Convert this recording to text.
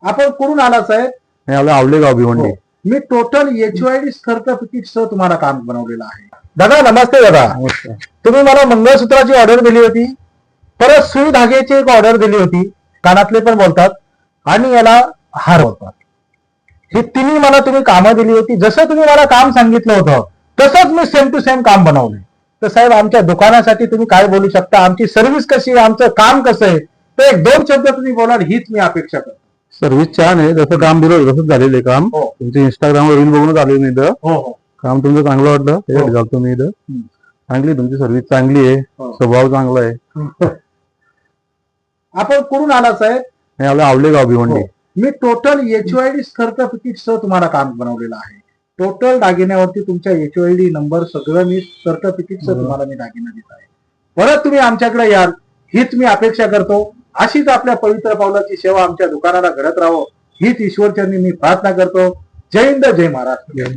आपण कुठून आला साहेब? मी आलो आवलेगाव भिवंडी. मी टोटल HYD सर्टिफिकेट सह तुम्हाला काम बनवलेलं आहे. दादा नमस्ते. दादा नमस्कार. तुम्ही मला मंगळसूत्राची ऑर्डर दिली होती, परत सुई धाग्याची एक ऑर्डर दिली होती, कानातले पण बोलतात आणि याला हार बोलतात. ही तिन्ही मला तुम्ही कामं दिली होती. जसं तुम्ही मला काम सांगितलं होतं तसंच मी सेम टू सेम काम बनवले. तर साहेब आमच्या दुकानासाठी तुम्ही काय बोलू शकता? आमची सर्व्हिस कशी आहे, आमचं काम कसं आहे, तर एक दोन शब्द तुम्ही बोलाल हीच मी अपेक्षा करतो. सर्व्हिस छान आहे. जसं काम दिलं तसंच झालेलं आहे काम. हो तुमच्या इंस्टाग्रामवर रील बघूनच आलो मी इथं. हो हो काम तुमचं चांगलं वाटलं, त्यासाठी घालतो मी इथं. चांगली तुमची सर्व्हिस चांगली आहे, हो. स्वभाव चांगला आहे. आपण कुठून आला साहेब? मी आलो आवलेगाव भिवंडी. मी टोटल HYD सर्टिफिकेट सह तुम्हाला काम बनवलेलं आहे. टोटल दागिन्यावरती तुमच्या HYD नंबर सगळं मी सर्टिफिकेट सह तुम्हाला मी दागिना देत आहे. परत तुम्ही आमच्याकडे याल हीच मी अपेक्षा करतो. अशीच आपल्या पवित्र पावलाची सेवा आमच्या दुकानाला घडत राहो हीच ईश्वरचरणी मी प्रार्थना करतो. जय हिंद, जय महाराष्ट्र.